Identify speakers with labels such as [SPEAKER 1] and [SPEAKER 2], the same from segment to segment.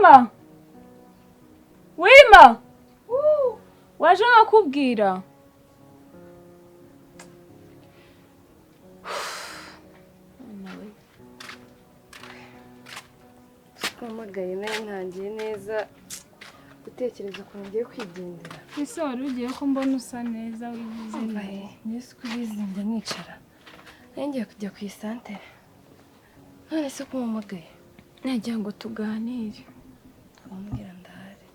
[SPEAKER 1] Wima! Wima! Waje nakubwira.
[SPEAKER 2] Twamagaye nayo ntangiye neza gutekereza ko ngiye kwigendera.
[SPEAKER 1] Ese wari ugiye ko mbona usa neza wigize
[SPEAKER 2] nawe. Nese kubizinda nicara. Ngiye kujya ku isantere. None se ko mpamagaye?
[SPEAKER 1] Nagira ngo tuganire.
[SPEAKER 2] Twambwira ndahari.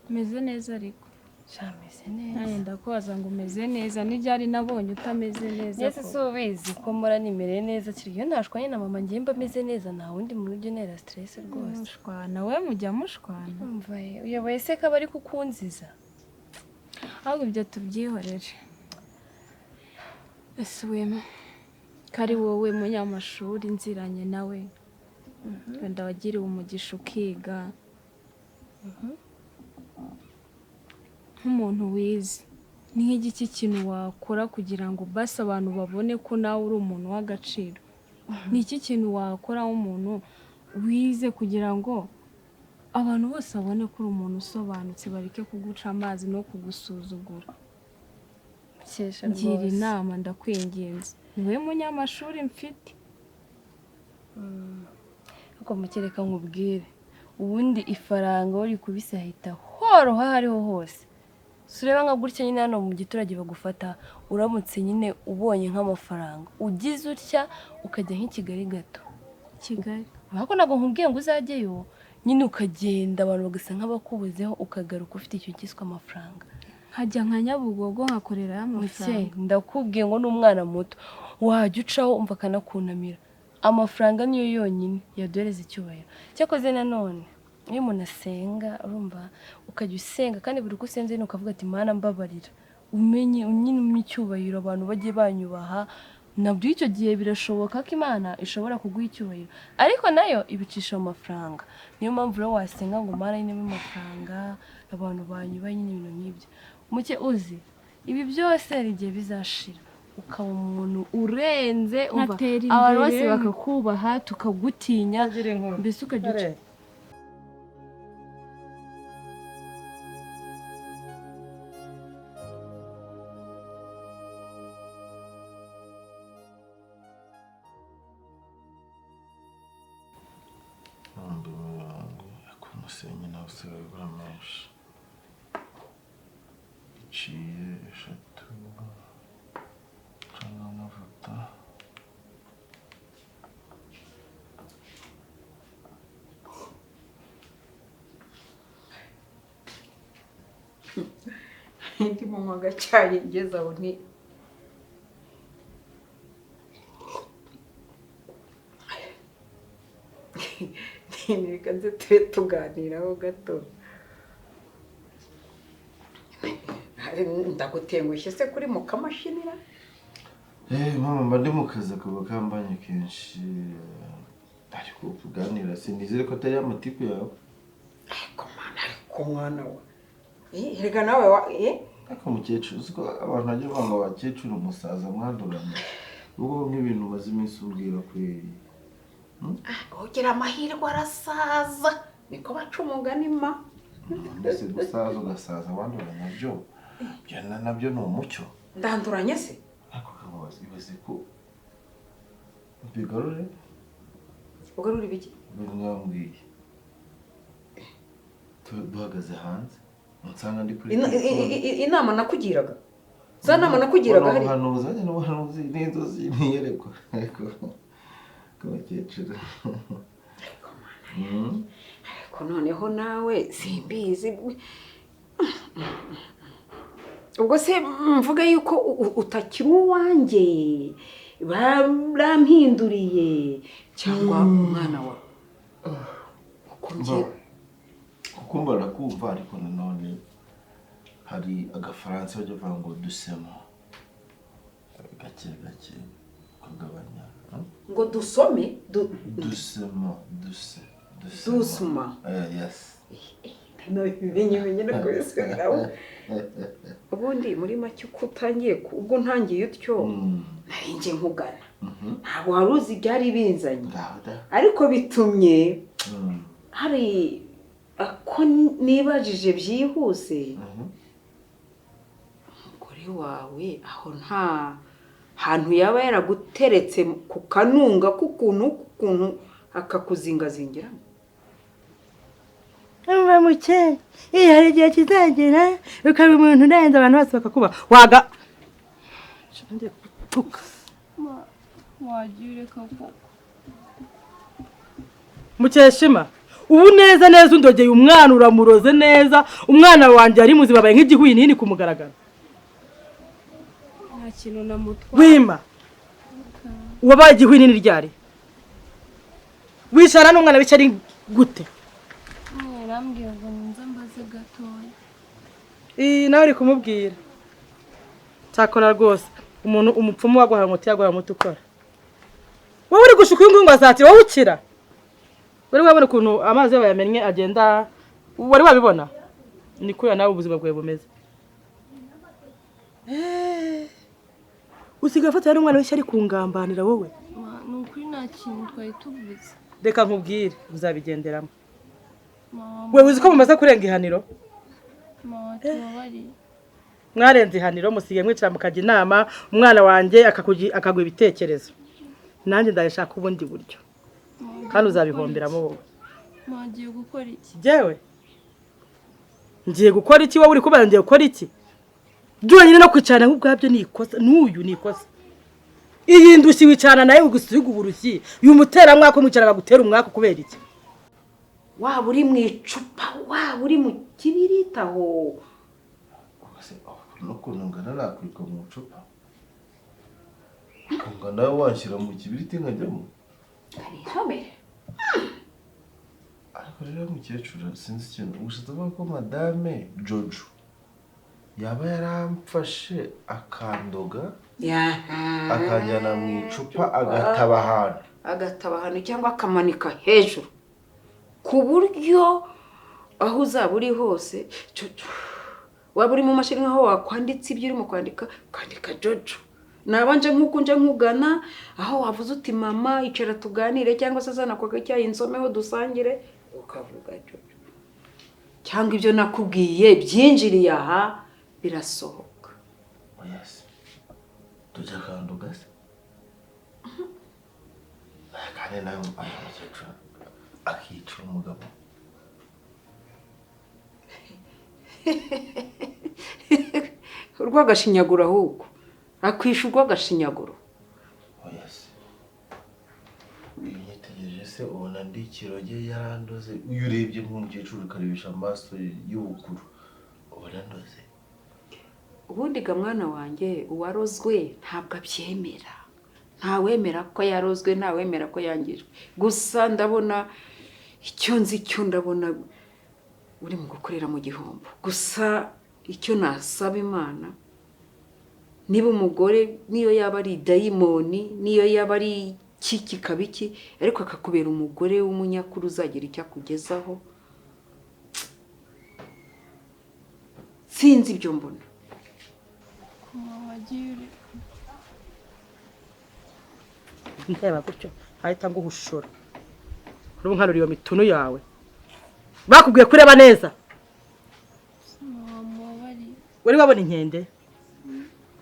[SPEAKER 1] Meze neza ariko.
[SPEAKER 2] Shameze neza.
[SPEAKER 1] Naye ndakubaza ngo umeze neza n'iryari nabonye utameze neza.
[SPEAKER 2] Nese so ubizi ko mbora nimereye neza kiriyo ntashwanye na mama ngiye mba meze neza nta wundi muntu ujya nera stress rwose.
[SPEAKER 1] Mushwana we mujya mushwana.
[SPEAKER 2] Umva uyoboye se ko bari kukunziza.
[SPEAKER 1] Ahubwo ibyo tubyihorere. Ese Wema kari wowe munyamashuri nziranye nawe. Wenda wagiriwe umugisha ukiga. Nk'umuntu wize ni nk'igiki kintu wakora kugira ngo basi abantu babone ko nawe uri umuntu w'agaciro. Ni iki kintu wakora nk'umuntu wize kugira ngo abantu bose babone ko uri umuntu usobanutse bareke kuguca amazi no kugusuzugura. Ngira inama ndakwinginze. Niwe munyamashuri mfite.
[SPEAKER 2] Uko mukereka nkubwire ubundi ifaranga uri kubisahita horoha hariho hose. Sureba nka gutya nyine hano mu giturage bagufata uramutse nyine ubonye nk'amafaranga ugize utya ukajya nk'Ikigali gato.
[SPEAKER 1] Kigali
[SPEAKER 2] Bako nago nkubwiye ngo uzajyeyo nyine ukagenda abantu bagasa nk'abakubuzeho ukagaruka ufite icyo kiswa amafaranga.
[SPEAKER 1] hajya nka Nyabugogo nkakorera y'amafaranga.
[SPEAKER 2] Ndakubwiye ngo n'umwana muto wajya ucaho umva kanakunamira. Amafaranga niyo yonyine yaduhereza icyubahiro. Cyakoze nanone iyo umuntu asenga urumva ukajya usenga kandi buri uko usenze ni ukavuga ati Mana mbabarira umenye unyine icyubahiro abantu bajye banyubaha. Nabyo icyo gihe birashoboka ko Imana ishobora kuguha icyubahiro ariko nayo ibicisha mu mafaranga. Niyo mpamvu rero wasenga ngo Mana nyine amafaranga abantu banyubaha nyine ibintu nk'ibyo. Muke uzi ibi byose rigiye bizashira ukaba umuntu urenze umva abantu bose bakakubaha tukagutinya mbese ukajya
[SPEAKER 3] Umusenyi nawe usabwa menshi iciye eshatu cyangwa amavuta
[SPEAKER 4] ndi mu magacyayi ngeze aho ni reka nze tube tuganiraho gato. Ndagutengushye se kuri mu kamashinira?
[SPEAKER 3] Mama mba ndi mu kazi akaba kambanye kenshi ariko kuganira sinizere ko atari amatiku yawe.
[SPEAKER 4] Ariko mwana we erega nawe
[SPEAKER 3] ariko mukecuru uziko abantu bajya banga abakecuru umusaza mwandurana ubwo nk'ibintu umaze iminsi umbwira kweri.
[SPEAKER 4] Ugira amahirwe arasaza niko baca umugani ma.
[SPEAKER 3] Ndetse gusaza ugasaza abandura nabyo ni umucyo.
[SPEAKER 4] Ndanduranye se
[SPEAKER 3] ariko kamubaza ibaze ko bigarure
[SPEAKER 4] ugarura ibiki
[SPEAKER 3] mwambwiye duhagaze hanze nsanga ndi kuri
[SPEAKER 4] inama nakugiraga za nama nakugiraga hari
[SPEAKER 3] n'ubuhanuzi n'inzozi ntiyerekwa ariko kabakecuru
[SPEAKER 4] ariko noneho nawe simbizi ubwo se mvuga yuko utakiri uwanjye barampinduriye cyangwa umwana wa
[SPEAKER 3] kuko mbara kumva ariko nanone hari agafaransa bajya bavuga ngo dusemo gake gake kugabanya
[SPEAKER 4] ngo dusome
[SPEAKER 3] dusemo
[SPEAKER 4] dusuma
[SPEAKER 3] yes
[SPEAKER 4] bimenye no kweseraho ubundi muri make uko utangiye ubwo ntangiye utyo narinjye nkugana ntabwo wari uzi byari binzanye ariko bitumye hari ko nibajije byihuse umugore wawe aho nta hantu yaba yaraguteretse ku kanunga k'ukuntu akakuzingazingiramo.
[SPEAKER 5] Mba muke iyo hari igihe kizagera ukaba umuntu urenze abantu bose bakakuba waga tuka
[SPEAKER 2] wagiye reka koko
[SPEAKER 5] Mukeshima ubu neza neza undogeye umwana uramuroze neza umwana wanjye ari muzima baye nk'igihwinini kumugaragara
[SPEAKER 1] nta kintu namutwa
[SPEAKER 5] wima wabaye igihwinini ryari wishara n'umwana bicari gute
[SPEAKER 2] yarambwiye ngo nze mbaze gatoya
[SPEAKER 5] nawe uri kumubwira cyakora rwose umuntu umupfumu waguhaye umuti yaguhaye umuti ukora wowe uri gushuka uyu ngo azati wowe ukira wari wabona ukuntu amazi bayamennye agenda wari wabibona ni kuya nawe ubuzima bwawe bumeze usigaye afata n'umwana wese ari kungambanira wowe
[SPEAKER 2] ni ukuri nta kintu twari tuvuze
[SPEAKER 5] reka nkubwire uzabigenderamo wewe uzi ko mumaze kurenga ihaniro
[SPEAKER 2] tubabariye
[SPEAKER 5] mwarenze ihaniro musigaye mwicara mukajya inama umwana wanjye akaguha ibitekerezo nanjye ndashaka ubundi buryo kandi uzabihomberamo wowe
[SPEAKER 2] mwagiye gukora iki
[SPEAKER 5] jewe ngiye gukora iki wowe uri kubaza ngiye gukora iki byonyine no kwicarana nk'ubwabyo ni ikosa n'uyu ni ikosa iyi ndushyi wicarana nawe ugusiga uburushyi uyu muteramwaka mwicara agutera umwaka kubera iki
[SPEAKER 4] waba uri mu icupa waba uri mu kibiritaho
[SPEAKER 3] n'ukuntu ngana nakwirwa mu icupa ngo nawe wanshyira mu kibiriti nkajyamo ariko rero mukecuru sinzi ikintu ubushatse bwa ko madame Jojo yaba yaramfashe akandoga akanjyana mu icupa agataba ahantu
[SPEAKER 4] cyangwa akamanika hejuru ku buryo aho uzaba uri hose waba uri mu mashini nk'aho wakwanditse ibyo urimo kwandika Jojo nabanje nk'uko nje nkugana aho wavuze uti mama icara tuganire cyangwa se zana kwa cyayi insomeho dusangire ukavuga Jojo cyangwa ibyo nakubwiye byinjiriye aha birasohoka
[SPEAKER 3] yes tujya kanduga se kandi nawe mukecuru akicira umugabo
[SPEAKER 4] urwagashinyaguro ahubwo akwisha urwagashinyaguro
[SPEAKER 3] yes yitegereje se ubona ndi ikiroge yarandoze uyu urebye nk'umukecuru ukarebesha amaso y'ubukuru ubona ndoze
[SPEAKER 4] ubundi ga mwana wanjye uwarozwe ntabwo abyemera ntawemera ko yarozwe ntawemera ko yangijwe gusa ndabona icyo nzi cyo ndabona uri mu gukorera mu gihombo gusa icyo nasaba Imana niba umugore niyo yaba ari dayimoni niyo yaba ari kikaba iki ariko akakubera umugore w'umunyakuru uzagira icyo akugezaho sinzi ibyo mbona
[SPEAKER 5] ndeba gutyo ahita nguhushura urubu nkanura iyo mitunu yawe bakubwiye kureba neza wari wabona inkende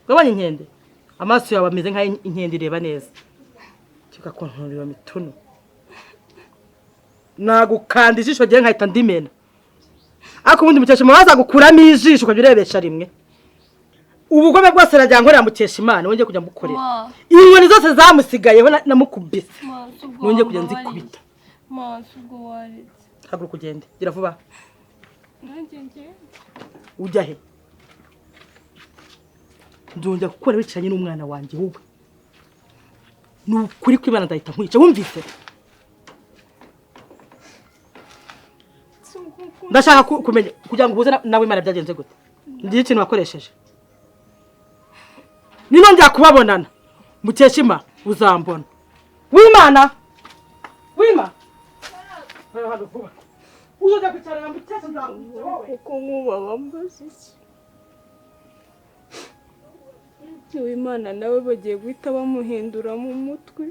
[SPEAKER 5] wabonye inkende amaso yawe ameze nk'ay'inkende ireba neza tugakontorera iyo mitunu nagukanda ijisho rye nkahita ndimena ariko ubundi mukecuru waza gukuramo ijisho ukajya urebesha rimwe ubugome bwose nagira ngo ramukesha Imana wongeye kujya mukorera inkoni zose zamusigayeho namukubise wongeye kujya nzikubita haguruka ugende gira vuba ujya he nzongera gukora wicaranye n'umwana wanjye wowe ni ukuri kw'Imana ndahita nkwica wumvise ndashaka kumenya kugira ngo ubuze nawe Imana byagenze gute ngiye ikintu wakoresheje ninongera kubabonana Mukeshima uzambona w'Imana uzoja kwicara na Mukesha nzakugira wowe
[SPEAKER 1] kuko nk'ubaba mbaze iki Uwimana nawe bagiye guhita bamuhindura mu mutwe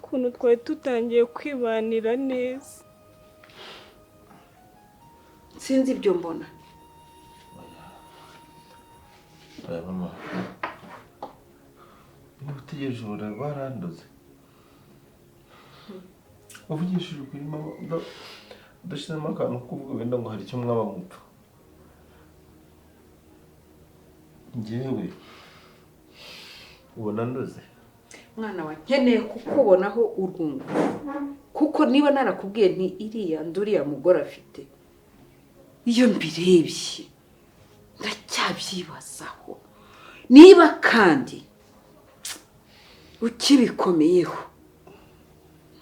[SPEAKER 1] ukuntu twari tutangiye kwibanira neza
[SPEAKER 4] sinzi ibyo mbona.
[SPEAKER 3] Aya mama, niba utegereje uburere baranduze. Wavugishije ukuri mama, udashyizemo akantu kuvuga wenda ngo hari icyo mwaba mupfa. Njyewe ubona ndoze.
[SPEAKER 4] Mwana wa nkeneye kukubonaho urungu. Kuko niba narakubwiye nti iriya nduriya mugore afite. Iyo mbirebye ndacyabyibazaho. Niba kandi ukibikomeyeho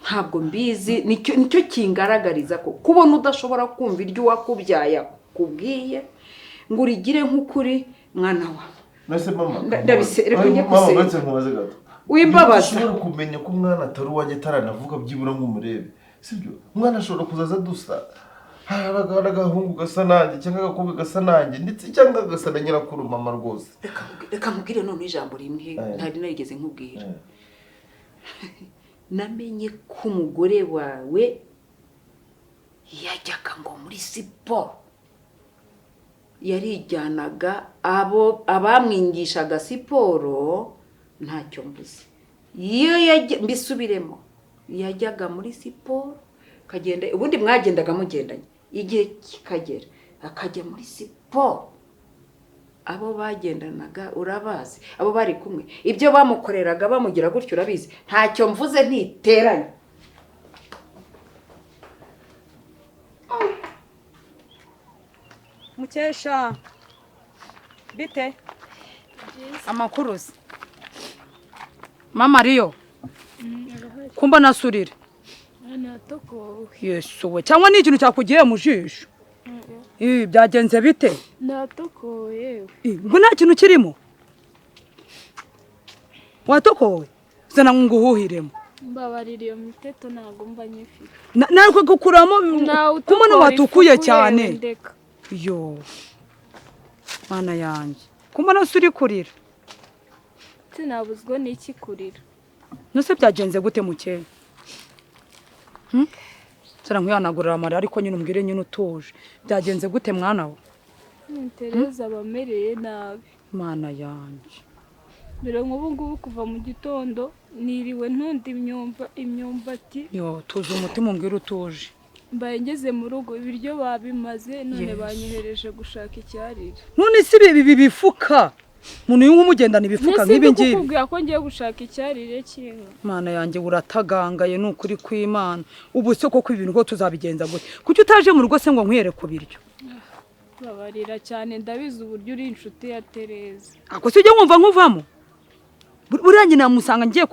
[SPEAKER 4] ntabwo mbizi nicyo kingaragariza ko kubona udashobora kumva iryo wakubyaye akubwiye ngo urigire nk'ukuri mwana wawe.
[SPEAKER 3] Nase mama.
[SPEAKER 4] Ndabisereka njye
[SPEAKER 3] mama batse nkubaze gato.
[SPEAKER 4] Wimbabaza.
[SPEAKER 3] Ushobora kumenya ko umwana atari uwanjye ataranavuga byibura ngo umurebe. Sibyo? Umwana ashobora kuzaza dusa. Hari agahungu gasa nanjye cyangwa agakobwa gasa nanjye ndetse cyangwa gasa na nyirakuru mama rwose.
[SPEAKER 4] Reka nkubwire none ijambo rimwe ntari narigeze nkubwira. Namenye ko umugore wawe yajyaga ngo muri siporo. Yarijyanaga abamwingishaga siporo ntacyo mvuze. Iyo mbisubiremo yajyaga muri siporo kagenda ubundi mwagendaga mugendanye igihe kikagera akajya muri siporo. Abo bagendanaga urabazi, abo bari kumwe ibyo bamukoreraga bamugira gutyo urabizi. Ntacyo mvuze ntiteranye.
[SPEAKER 6] Mukesha bite amakuruzi mama Rio kumba nasurire
[SPEAKER 1] Natokowe.
[SPEAKER 6] Yesu we cyangwa ni ikintu cyakugiye mu jisho byagenze bite
[SPEAKER 1] Natokowe.
[SPEAKER 6] ngo nta kintu kirimo watokowe zana nguhuhiremo
[SPEAKER 1] Mbabarira iyo miteto ntago mba nyifite.
[SPEAKER 6] nariko gukuramo kumona watukuye cyane
[SPEAKER 1] Ndeka.
[SPEAKER 6] yo mana yanjye kumba nasuri kurira
[SPEAKER 1] Sinabuzwa n'iki kurira.
[SPEAKER 6] nose byagenze gute mukeye Sara nkwihanagurira amarira ariko nyine umbwire nyine utuje byagenze gute mwana we
[SPEAKER 1] Tereza bamereye nabi.
[SPEAKER 6] mana yanjye
[SPEAKER 1] Dore nk'ubu ngubu kuva mu gitondo niriwe ntundi imyumbati.
[SPEAKER 6] yo tuze umutima umbwire utuje
[SPEAKER 1] Mbaye ngeze mu rugo ibiryo babimaze none banyohereje gushaka icyarira.
[SPEAKER 6] none si ibi bifuka umuntu yumva umugendana ibifuka nk'ibi ngibi
[SPEAKER 1] Kukubwira ko ngiye gushaka icyarire cy'inka.
[SPEAKER 6] mana yanjye uratagangaye ni ukuri kw'Imana ubu se koko ibintu ko tuzabigenza gute kuki utaje mu rugo se ngo nkwere ku biryo
[SPEAKER 1] Babarira cyane ndabizi uburyo uri inshuti ya Tereza.
[SPEAKER 6] ako si ujya wumva nkuvamo buriya njye namusanga ngiye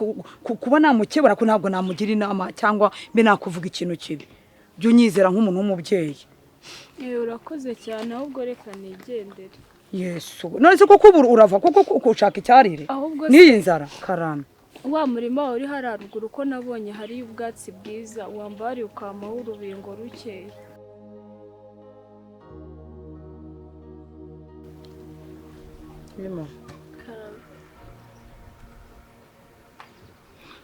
[SPEAKER 6] kuba namukebura ko ntabwo namugira inama cyangwa mbe nakuvuga ikintu kibi jya unyizera nk'umuntu w'umubyeyi.
[SPEAKER 1] Urakoze cyane ahubwo reka nigendere.
[SPEAKER 6] Yesu none se koko ubu urava koko ushaka icyarire n'iyi nzara karame.
[SPEAKER 1] Wa murima uri hararuguru ko nabonye hari ubwatsi bwiza wambari ukamaho urubingo rukeya.
[SPEAKER 6] Bima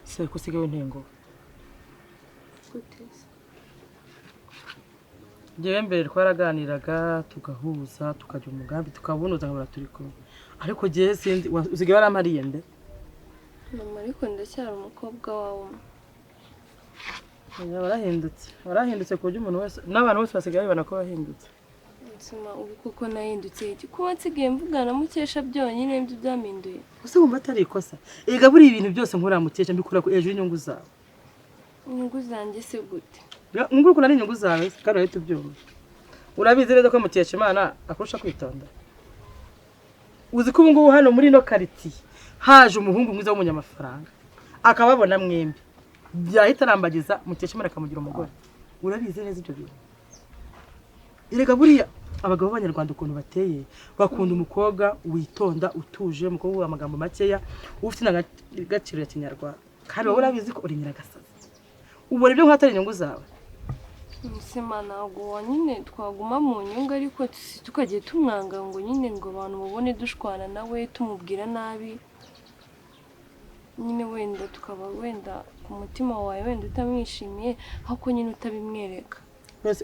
[SPEAKER 6] se kusigaye ntengo Jewe mbere twaraganiraga tugahuza tukajya umugambi tukabunuza nkabura turi kumwe ariko jewe sinzi usigaye waramariye mbe
[SPEAKER 2] mama ariko ndacyari umukobwa wawe
[SPEAKER 6] warahindutse ku buryo umuntu wese n'abantu bose basigaye babona ko wahindutse
[SPEAKER 2] nsoma ubu kuko nahindutse iki kuba nsigaye mvugana mukesha byonyine ibyo byaminduye
[SPEAKER 6] use wumva atari ikosa ega buri ibintu byose nkora mukesha mbikora ku hejuru y'inyungu zawe
[SPEAKER 2] inyungu zanjye se gute
[SPEAKER 6] nguru kuna n'inyungu zawe kandi uhita ubyumva urabizi neza ko mukesha Imana akurusha kwitonda uzi ko ubu ngubu hano muri no quartier haje umuhungu mwiza w'umunyamafaranga akababona mwembi byahita arambagiza mukesha Imana akamugira umugore urabizi neza ibyo bintu erega buriya abagabo b'abanyarwanda ukuntu bateye bakunda umukobwa witonda utuje umukobwa w'amagambo makeya ufite n'agaciro ya kinyarwanda kandi wowe urabizi ko uri nyiragasazi ubona ibyo nkatari inyungu zawe
[SPEAKER 2] Musema ntabwo nyine twaguma mu nyungu ariko tukagiye tumwanga ngo nyine ngo abantu mubone dushwana nawe tumubwira nabi nyine wenda tukaba wenda ku mutima wawe wenda utamwishimiye ahubwo nyine utabimwereka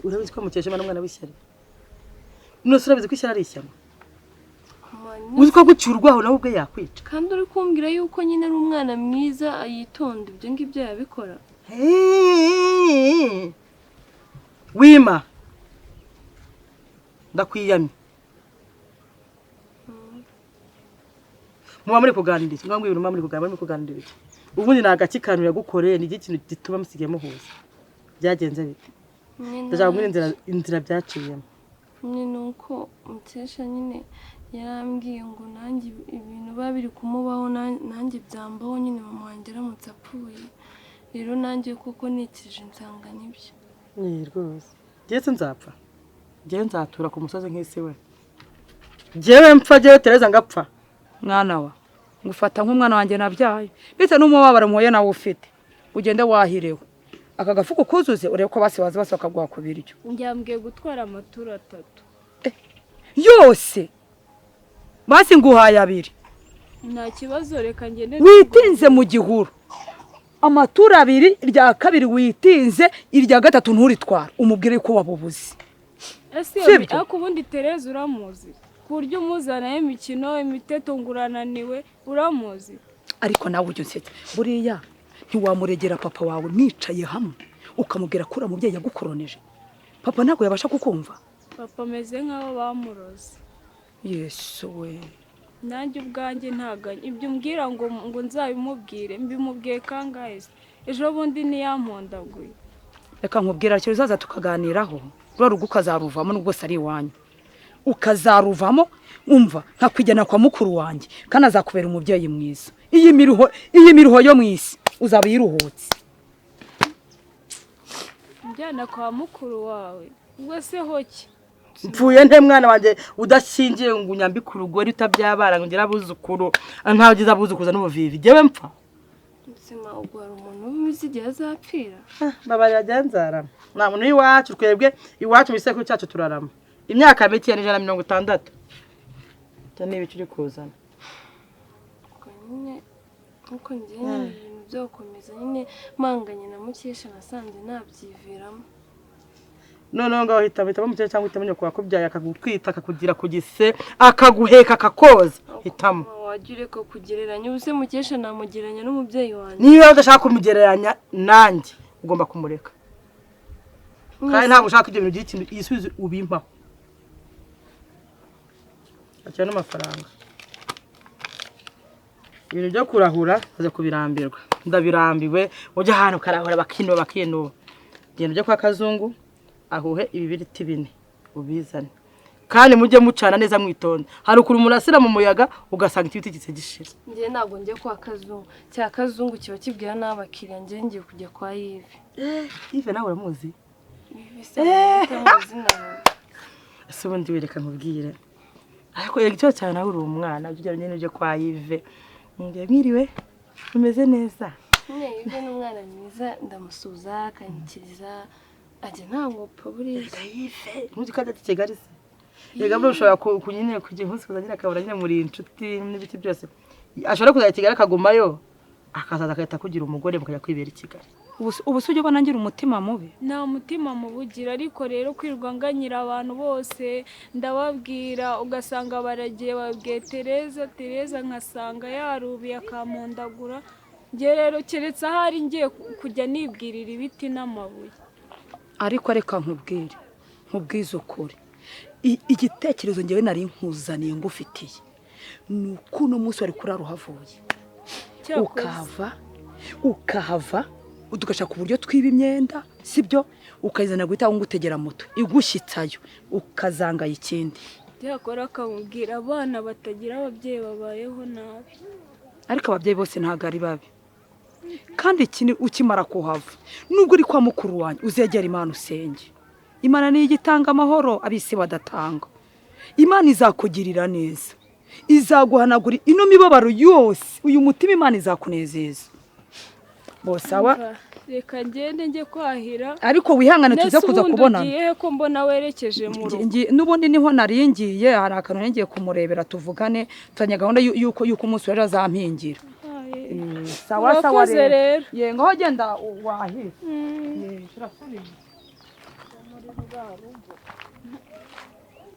[SPEAKER 6] Urabizi ko mukesha Imana umwana w'ishyari nose urabizi ko ishyari ari ishyano
[SPEAKER 2] Mani,
[SPEAKER 6] uzi ko gucyura urwaho nawe ubwe yakwica
[SPEAKER 2] kandi uri kumbwira yuko nyine ari umwana mwiza yitonda ibyo ngibyo yabikora.
[SPEAKER 6] wima ndakwiyamye muba muri kuganira iki ngambwe ibintu muri kuganira iki ubundi nagakikanura yagukoreye ni ikintu gituma musigiye muhuza byagenze bite ndashaka kumenya inzira byaciyemo.
[SPEAKER 2] nyine nuko Mukesha nyine yarambwiye ngo nanjye ibintu biba biri kumubaho nanjye byambaho nyine mama wanjye aramutse apfuye, rero nanjye koko nikije nsanga nibyo.
[SPEAKER 6] rwose ndetse nzapfa ngewe nzatura ku musozi nk'isi we ngewe mpfa ngewe Tereza ngapfa
[SPEAKER 7] mwana wa ngufata nk'umwana wanjye nabyaye bite n'umubabaro muhoye nawe ufite ugende wahirewe aka gafuko kuzuze urebe ko basibaza bose bakaguha ku biryo.
[SPEAKER 1] njyambwiye gutwara amaturo 3
[SPEAKER 7] yose basi nguhaye 2
[SPEAKER 1] nta kibazo reka ngende
[SPEAKER 7] witinze mu gihuru amaturo 2 irya kabiri witinze irya gatatu nturitwara umubwire ko wabubuze.
[SPEAKER 1] ese ako ubundi Tereza uramuzi ku buryo umuzanaho imikino imiteto ngurananiwe uramuzi
[SPEAKER 7] ariko nawe ujye unsetse buriya ntiwamuregera papa wawe mwicaye hamwe ukamubwira ko uramubyeyi yagukoroneje papa ntabwo yabasha kukumva.
[SPEAKER 1] papa ameze nk'aho bamuroze.
[SPEAKER 7] yesu we
[SPEAKER 1] nanjye ubwanjye ntaganye ibyo umbwira ngo nzabimubwire mbimubwiye kangahe ejo bundi niyampondaguye.
[SPEAKER 7] reka nkubwira cyo uzaza tukaganiraho rwa rugo ukazaruvamo nubwo sari iwanyu ukazaruvamo umva nkakwijyana kwa mukuru wanjye kandi azakubera umubyeyi mwiza. iyi miruho yo mwisi uzaba yiruhutse.
[SPEAKER 1] njyana kwa mukuru wawe ubwo se hoki
[SPEAKER 6] mpfuye nte mwana wanjye udashingiye ngo unyambike urugori utabyabara ngo ngira abuzukuru ntawe ugize abuzukuza n'ubuvivi ngewe mpfa
[SPEAKER 2] Nsema ubwo hari umuntu ubizi igihe azapfira.
[SPEAKER 6] baba yajyanzara nta muntu iwacu twebwe iwacu mu gisekuru cyacu turarama imyaka mike ya 160 cyo niba icyo uri kuzana
[SPEAKER 2] nyine uko njyewe ibintu byo gukomeza nyine manganye na Mukesha nasanze nabyiviramo.
[SPEAKER 6] noneho ngaho hitamo Mukesha cyangwa hitamo nyoko wakubyaye akagutwita akakugira ku gise akaguheka akakoza hitamo.
[SPEAKER 2] Wagire ko kugereranya ubuse Mukesha namugereranya n'umubyeyi wanjye.
[SPEAKER 6] niba udashaka kumugereranya nanjye ugomba kumureka kandi ntabwo ushaka ibyo bintu by'ikintu isubizo ubimpaho akira n'amafaranga ibintu byo kurahura aza kubirambirwa ndabirambiwe ujya ahantu karahura bakinuba genda byo kwa Kazungu ahuhe ibi biriti 4 ubizane kandi mujye mucana neza mwitonda hari ukuri murasira mu muyaga ugasanga ibiti gitse gishira.
[SPEAKER 2] Ngiye ntabwo njye kwa Kazungu cya Kazungu kiba kibwira n'abakiriya ngiye ngiye kujya kwa Yves.
[SPEAKER 6] Yves nawe uramuzi? ese ubundi wereka nkubwire ariko icyo cyane nawe uri umwana ujya nyine uje kwa Yves ngiye mwiriwe umeze neza.
[SPEAKER 2] Yves ni umwana mwiza ndamusuza akanyikiriza ajya ntango paburiye
[SPEAKER 6] Yves muzi kada Kigali se yega bwo ushobora kunyine kujya hose kuzagira akabura nyine muri inshuti n'ibiti byose ashobora kuza Kigali akagumayo akazaza akahita kugira umugore mukajya kwibera i Kigali.
[SPEAKER 7] ubu se ujye ubona ngira umutima mubi?
[SPEAKER 1] nta mutima mubugira ariko rero kwirwa nganyira abantu bose ndababwira ugasanga baragiye babwiye Tereza nkasanga yarubiye akampondagura ngiye rero keretse ahari ngiye kujya nibwirira ibiti n'amabuye.
[SPEAKER 7] ariko reka nkubwize ukuri igitekerezo ngewe nari nkuzaniye ngufitiye ni uko uno munsi wari kuraruhavuye ukahava tugashaka uburyo twiba imyenda sibyo ukayizana guhita ngutegera moto igushyitsayo ukazangaye ikindi
[SPEAKER 1] byakora akamubwira abana batagira ababyeyi babayeho nabi.
[SPEAKER 7] ariko ababyeyi bose ntabwo ari babi kandi ikindi ukimara kuhava nubwo uri kwa mukuru wanjye uzegera Imana usenge. Imana niyo igitanga amahoro abisi badatanga. Imana izakugirira neza izaguhanagura ino mibabaro yose uyu mutima Imana izakunezeza. Bosawa
[SPEAKER 1] reka ngende njye kwahira
[SPEAKER 7] ariko wihangane tuze kuza kubona
[SPEAKER 1] ngiye ko mbona werekeje mu rugo
[SPEAKER 7] nubundi niho naringiye hari akantu ngiye kumurebera tuvugane tanya gahunda yuko umunsi wera zampingira. sawa
[SPEAKER 1] rero
[SPEAKER 7] ye ngaho genda wahira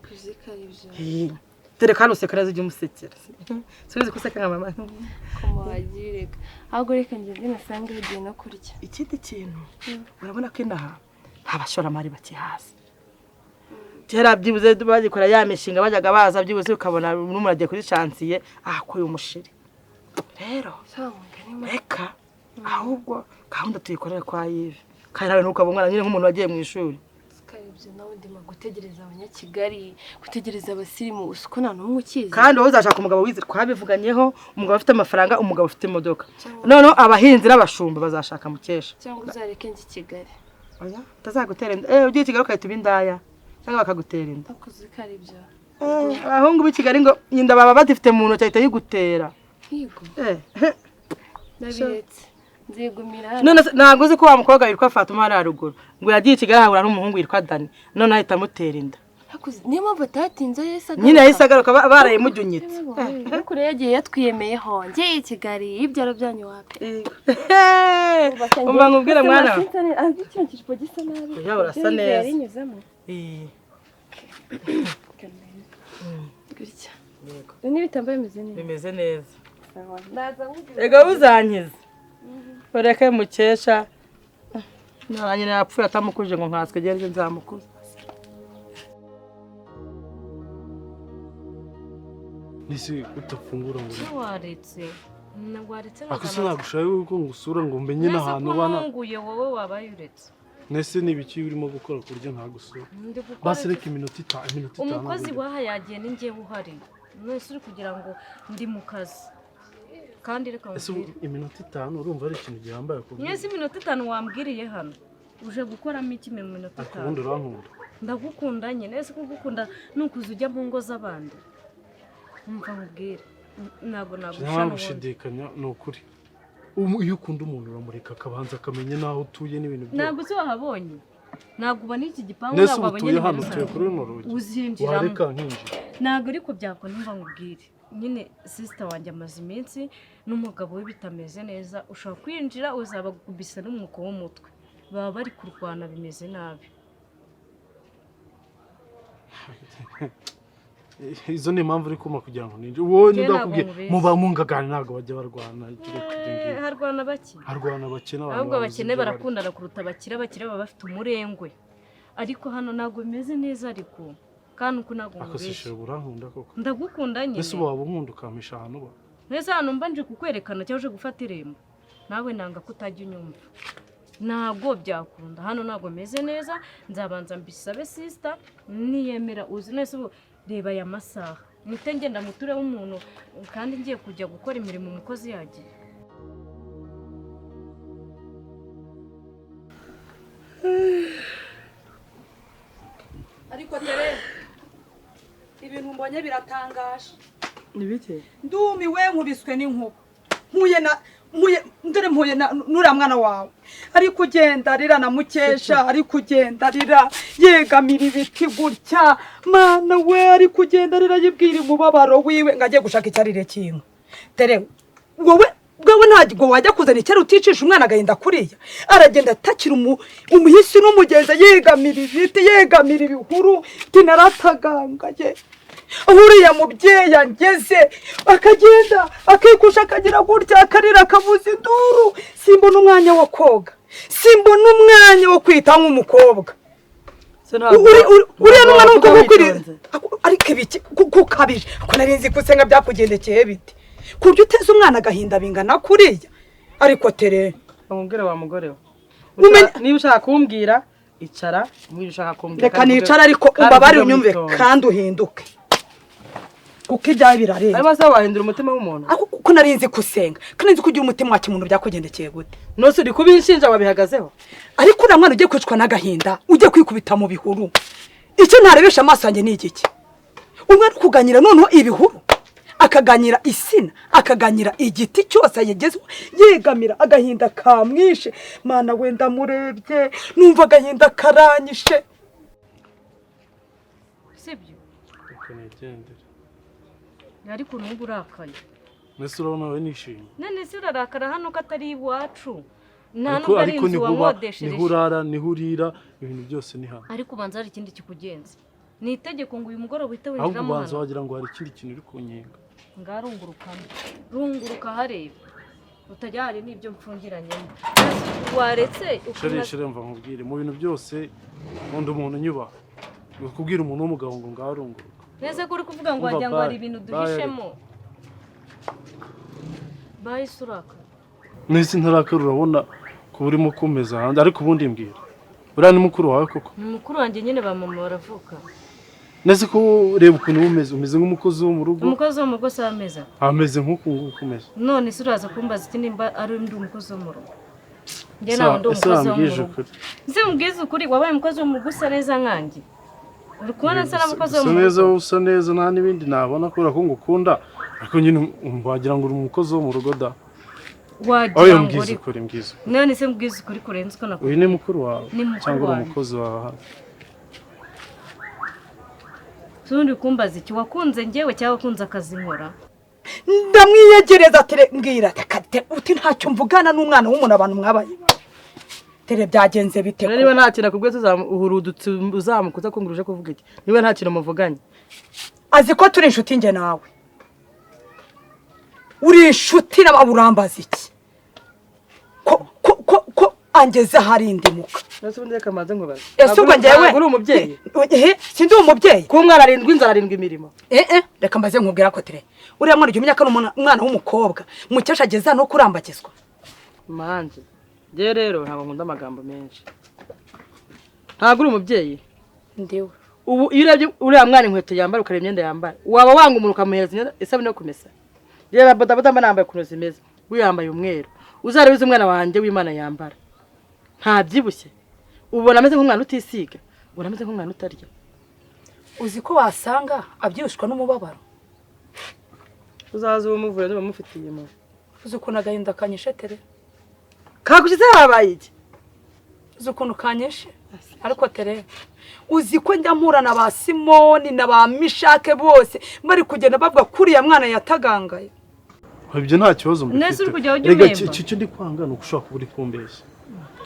[SPEAKER 2] kuzika ibyo
[SPEAKER 6] dore kandi useka neza ujya umusekera subize ko useka nka mama
[SPEAKER 2] kumuhagireka ahubwo reka ngende nasanga yagiye no kurya
[SPEAKER 6] ikindi kintu urabona ko inaha nta bashoramari bakihaza kera byibuze bagikora ya mishinga bajyaga baza byibuze ukabona n'umuntu agiye kuri chantier akuye umushiri rero reka ahubwo gahunda tuyikorera kwa Yves kandi nawe ntukaba umwana nyine nk'umuntu wagiye mu ishuri
[SPEAKER 2] ibyo nawe ndimo gutegereza abanyakigali gutegereza abasirimu usuko nta n'umwe ukizi
[SPEAKER 6] kandi wowe uzashaka umugabo wize twabivuganyeho umugabo afite amafaranga umugabo ufite imodoka none abahinzi n'abashumba bazashaka mukesha
[SPEAKER 2] cyangwa uzareke njye Kigali
[SPEAKER 6] oya utazagutera inda ugiye Kigali ukahita uba indaya cyangwa bakagutera inda
[SPEAKER 2] kuzika ibyo
[SPEAKER 6] abahungu b'i Kigali ngo inda baba badifite mu ntoki ahita yigutera
[SPEAKER 2] higo nabiretse nzigumira
[SPEAKER 6] none ntabwo uzi ko wa mukobwa yitwa Fatuma ari haruguru ngo yagiye i Kigali ahura n'umuhungu yitwa Dani none ahita amutera inda
[SPEAKER 2] niyo mpamvu atatinze yahise agaruka
[SPEAKER 6] nyine yahise agaruka barayimujunyitse
[SPEAKER 2] kure yagiye yatwiyemeyeho ngiye i Kigali ibyaro byanyu wape
[SPEAKER 6] umva nkubwire mwana
[SPEAKER 2] kino kijipo gisa nabi
[SPEAKER 6] ya urasa neza
[SPEAKER 2] yarinyuzamo gutya n'ibitambaro bimeze neza
[SPEAKER 6] ega uzankiza ureke mukesha nyine yapfuye atamukuje ngo nkatswe genze nzamukuza
[SPEAKER 8] nisi utafungura ngo
[SPEAKER 1] waretse
[SPEAKER 8] akose nagushaka yuko ngusura ngo mbenye n'ahantu bana
[SPEAKER 1] nkunguye wowe wabaye uretse
[SPEAKER 8] nese nibiki urimo gukora kurya ntagusura basi reka iminota 5
[SPEAKER 1] umukozi waha yagiye ninjye uhari nese uri kugira ngo ndi mu kazi kandi reka
[SPEAKER 8] iminota 5 urumva ari ikintu gihambaye kubyo
[SPEAKER 1] nese iminota 5 wambwiriye hano uje gukoramo iki mu minota 5
[SPEAKER 8] akundi urankunda
[SPEAKER 1] ndagukunda nyine nese kugukunda nukuza ujya mu ngo z'abandi umva nkubwire ntabwo
[SPEAKER 8] gushidikanya ni ukuri iyo ukunda umuntu uramureka akabanza akamenya n'aho utuye n'ibintu byose
[SPEAKER 1] ntabwo se wahabonye ntabwo uba n'iki gipangu
[SPEAKER 8] ntabwo wabonye hano utuye kuri runo rugi
[SPEAKER 1] uzinjiramo
[SPEAKER 8] wareka nkinjira
[SPEAKER 1] ntabwo ariko byakora nimba nkubwire nyine sister wanjye amaze iminsi n'umugabo we bitameze neza ushobora kwinjira uzaba gukubisa n'umwuka w'umutwe baba bari kurwana bimeze nabi
[SPEAKER 8] izo ni impamvu uri kuma kugira ngo ninjye wowe ndakubwiye muba mungagana ntabwo bajya barwana
[SPEAKER 1] harwana bake
[SPEAKER 8] harwana bake n'abantu
[SPEAKER 1] ahubwo abakene barakundana kuruta abakire baba bafite umurengwe ariko hano ntabwo bimeze neza ariko kandi uko ntabwo
[SPEAKER 8] akoseshe burankunda koko
[SPEAKER 1] ndagukunda nyine
[SPEAKER 8] ese waba unkunda ukamisha ahantu ba
[SPEAKER 1] neza hano mbanje kukwerekana cyangwa uje gufata irembo nawe nanga kutajya unyumva ntabwo byakunda hano ntabwo meze neza nzabanza mbisabe sister niyemera uzi nese reba aya masaha nite ngenda muture w'umuntu kandi ngiye kujya gukora imirimo umukozi yagiye
[SPEAKER 7] ariko tere ibintu mbonye biratangaje
[SPEAKER 6] nibike
[SPEAKER 7] ndumiwe nkubiswe n'inkuba mpuye nura mwana wawe ari kugenda arira na mukesha ari kugenda arira yegamira ibiti gutya mana we ari kugenda arira yibwira umubabaro wiwe ngo agiye gushaka icyarire kintu tere wowe ntabwo wajya kuzana icyari uticisha umwana agahinda kuriya aragenda atakira umuhisi n'umugenzi yegamira ibiti yegamira ibihuru tinaratagangaye uriya mubyeyi angeze akagenda akikusha akagira gutya akarira akavuza induru simbona umwanya wo koga simbona umwanya wo kwita nk'umukobwa uriya n'umwana w'umukobwa ukwiriye ariko ibiki kukabije ko narinzi ko usenga byakugendekeye bite ku buryo uteza umwana agahinda bingana kuriya ariko tere
[SPEAKER 6] bamubwire wa mugore we niba ushaka kumbwira icara niba ushaka kumbwira
[SPEAKER 7] reka nicara ariko umbabare unyumve kandi uhinduke kuko ibyawe birareba
[SPEAKER 6] ariko se wahindura umutima w'umuntu
[SPEAKER 7] kuko narinzi kusenga kandi nzi kugira umutima wa kimuntu byakugendekeye gute
[SPEAKER 6] nose uri kubinshinja wabihagazeho
[SPEAKER 7] ariko uriya mwana ugiye kwicwa n'agahinda ugiye kwikubita mu bihuru icyo ntarebesha amaso yanjye ni igiki umwana uri kuganira noneho ibihuru akaganyira isina akaganyira igiti cyose yagezeho yegamira agahinda kamwishe mana wenda murebye numva agahinda karanyishe
[SPEAKER 1] sibyo
[SPEAKER 8] ukanigendera
[SPEAKER 1] ariko n'ubu urakaye
[SPEAKER 8] nese urabona we nishimye
[SPEAKER 1] none se urarakara hano ko atari iwacu nta nubwo ari inzu wamwodeshereje
[SPEAKER 8] niho urara niho urira ibintu byose ni hano
[SPEAKER 1] ariko ubanza hari ikindi kikugenza
[SPEAKER 2] ni itegeko ngo uyu mugoroba uhite
[SPEAKER 8] ahubwo
[SPEAKER 2] winjiramo
[SPEAKER 8] ubanza
[SPEAKER 2] hano
[SPEAKER 8] wagira ngo hari ikindi kintu uri kunyenga.
[SPEAKER 2] ngarungurukamo runguruka hareba utajya hari n'ibyo mfungiranyemo waretse
[SPEAKER 8] shere mva nkubwire mu bintu byose undi umuntu unyubaha kubwira umuntu w'umugabo ngo ngarunguruka
[SPEAKER 2] neza ko uri kuvuga ngo wajya ngo hari ibintu duhishemo bayi suraka
[SPEAKER 8] nisi ntarakara urabona ko urimo kumeza hanze ariko ubundi mbwira uriya ni mukuru wawe koko?
[SPEAKER 2] ni mukuru wanjye nyine ba mama baravuka
[SPEAKER 8] nese ko ureba ukuntu umeze nk'umukozi wo mu rugo.
[SPEAKER 2] umukozi wo mu rugo si ameza
[SPEAKER 8] ameze nk'uku nguku umeze
[SPEAKER 2] none se uraza kumbaza iki nimba ari undi umukozi wo mu rugo njye nawe ndi umukozi wo mu rugo nse mubwize ukuri wabaye umukozi wo mu rugo usa neza nkanjye uri kubona nsa n'umukozi wo mu rugo
[SPEAKER 8] usa neza nta n'ibindi nabona kubera ko ngukunda ariko nyine wagira ngo uri umukozi wo mu rugo da
[SPEAKER 2] wagira ngo
[SPEAKER 8] mbwize ukuri mbwize
[SPEAKER 2] none se mbwize ukuri kurenza uko nakubwiye
[SPEAKER 8] uyu ni mukuru wawe cyangwa uri umukozi wawe hano
[SPEAKER 2] tundi kumbaza iki wakunze njyewe cyangwa wakunze akazi nkora
[SPEAKER 7] ndamwiyegereza tere mbwira uti ntacyo mvugana n'umwana w'umuntu abantu mwabaye tere byagenze bite
[SPEAKER 6] niba nta kintu akubwiye tuzamuhurudutse uzamukuza ko nguruje kuvuga iki niba nta kintu muvuganye
[SPEAKER 7] azi ko turi inshuti njye nawe uri inshuti n'ababurambaza iki ko angeze hari indimuka
[SPEAKER 6] nase ubundi reka maze nkubaze
[SPEAKER 7] ese ubwo njyewe
[SPEAKER 6] uri umubyeyi
[SPEAKER 7] sindi umubyeyi
[SPEAKER 6] ko umwana arindwi inzara arindwi imirimo
[SPEAKER 7] reka mbaze nkubwira ko tere uriya mwana ujya umwana w'umukobwa mukesha ageze no kurambagizwa
[SPEAKER 6] manje njye rero ntabwo nkunda amagambo menshi ntabwo uri umubyeyi
[SPEAKER 7] ndiwe
[SPEAKER 6] ubu iyo urebye uriya mwana inkweto yambara ukareba imyenda yambara waba wanga umuntu ukamuhereza isabune yo kumesa reba bodaboda mba nambaye ukuntu zimeze wiyambaye umweru uzarebe umwana wanjye w'Imana yambara ntabyibushye ubona ameze nk'umwana utisiga ubona ameze nk'umwana utarya
[SPEAKER 7] uzi ko wasanga abyibushwa n'umubabaro
[SPEAKER 6] uzaza umuvura niba mufitiye mu
[SPEAKER 7] uzi ukuntu agahinda kanyishe tere
[SPEAKER 6] kakugize habaye iki
[SPEAKER 7] uzi ukuntu kanyishe ariko tere uzi ko njya mpura na ba Simoni na ba Mishake bose bari kugenda bavuga kuriya mwana yatagangaye
[SPEAKER 8] ibyo nta kibazo
[SPEAKER 2] mbifite
[SPEAKER 8] rega icyo ndi kwanga ni ugushaka kuba uri kumbeshya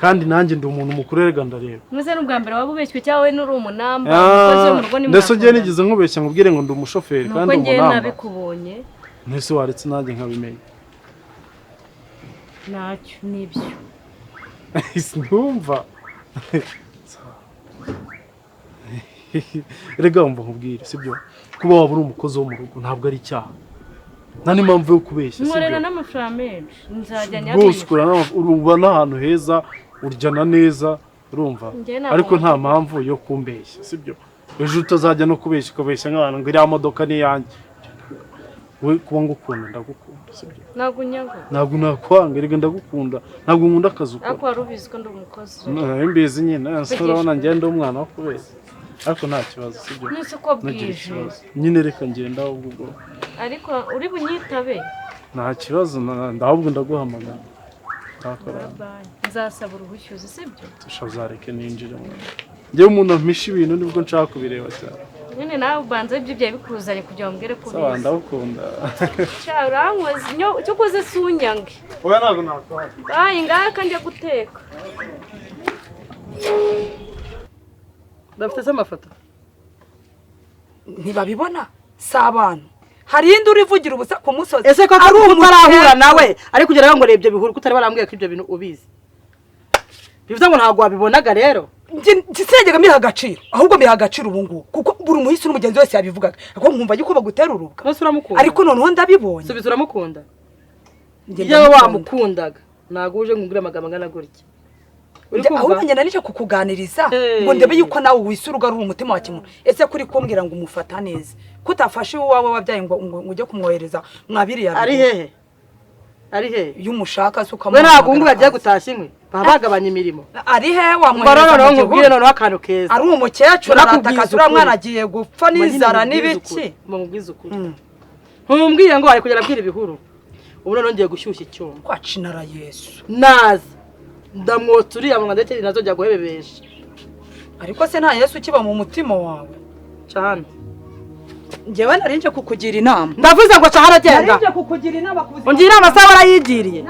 [SPEAKER 8] kandi nanjye ndi umuntu mukuru rega ndareba
[SPEAKER 2] muze n'ubwa mbere waba ubeshywe cyangwa we n'uri umunamba umukozi wo mu rugo ni
[SPEAKER 8] ndetse ugiye nigeze nkubeshya nkubwire ngo ndi umushoferi kandi umunamba
[SPEAKER 2] nuko ngiye nabikubonye
[SPEAKER 8] ntese waretse nanjye nkabimenya
[SPEAKER 2] ntacyo nibyo
[SPEAKER 8] sinumva rega wumva nkubwire sibyo kuba waba uri umukozi wo mu rugo ntabwo ari icyaha nta n'impamvu yo kubeshya
[SPEAKER 2] nkorera n'amafaranga menshi nzajya
[SPEAKER 8] nyabishya uba n'ahantu heza uryana neza urumva ariko nta mpamvu yo kumbeshya sibyo ejo utazajya no kubeshya ukabeshya nk'abantu ngo iriya modoka ni iyanjye we kuba ngukunda ndagukunda sibyo ntabwo nakwanga rega ndagukunda ntabwo nkunda akazi ukora
[SPEAKER 2] ariko wari ubizi ko ndi umukozi
[SPEAKER 8] mbizi nyine urabona ngenda umwana wo kubeshya ariko nta kibazo sibyo
[SPEAKER 2] nese ko bwije
[SPEAKER 8] nyine reka ngenda ahubwo
[SPEAKER 2] ariko uri bunyitabe
[SPEAKER 8] nta kibazo ahubwo ndaguhamagara
[SPEAKER 2] nzasaba uruhushya sibyo
[SPEAKER 8] tushazareke ninjire njyewe umuntu ampisha ibintu nibwo nshaka kubireba cyane
[SPEAKER 2] nyine nawe ubanza ibyo byawe bikuzanye kugira ngo mbwire ko
[SPEAKER 8] ubizi ndagukunda
[SPEAKER 2] urankoze cyo koze sunyange
[SPEAKER 8] oya ntabwo nakwanga
[SPEAKER 2] bayi ngaha kandi guteka
[SPEAKER 6] bafite se amafoto
[SPEAKER 7] ntibabibona si abantu hari indi urivugira ubusa ku musozi
[SPEAKER 6] ese ko ari utarahura nawe ari kugera ngo rebye bihuru kutari barambwiye ko ibyo bintu ubizi bivuze ngo ntabwo wabibonaga rero
[SPEAKER 7] gisengega miha agaciro ahubwo miha agaciro ubu ngubu kuko buri muhisi n'umugenzi wese yabivugaga ariko nkumva yuko bagutera urubwa ariko noneho ndabibonye
[SPEAKER 6] subiza uramukunda iyo wamukundaga ntabwo uje ngungure amagambo angana gutya
[SPEAKER 7] ahubwo njye nanice kukuganiriza ngo ndebe yuko nawe wisuruga ari umutima wa kimuntu ese kuri kumbwira ngo umufata neza kutafashe uwawe wabyaye ngo ujye kumwohereza mwabiriya
[SPEAKER 6] ari he
[SPEAKER 7] iyo umushaka se ukamuha
[SPEAKER 6] ntabwo ngo bagiye gutashya inkwi baba bagabanya imirimo
[SPEAKER 7] ari he wamwohereza
[SPEAKER 6] noneho nkubwire noneho akantu keza
[SPEAKER 7] ari umukecuru aratakaza uriya mwana agiye gupfa n'inzara n'ibiki
[SPEAKER 6] mubwize ukuri ntumbwiye ngo ari kugera abwira ibihuru ubu noneho ngiye gushyushya icyuma
[SPEAKER 7] kwacinara Yesu
[SPEAKER 6] nazi ndamwotsa uriya mwana ndetse nazojya guhebebesha
[SPEAKER 7] ariko se nta Yesu ukiba mu mutima wawe
[SPEAKER 6] cyane
[SPEAKER 7] njyewe narinje kukugira inama
[SPEAKER 6] ndavuze ngo cyahara genda
[SPEAKER 7] narinje kukugira inama
[SPEAKER 6] ungira inama sawa arayigiriye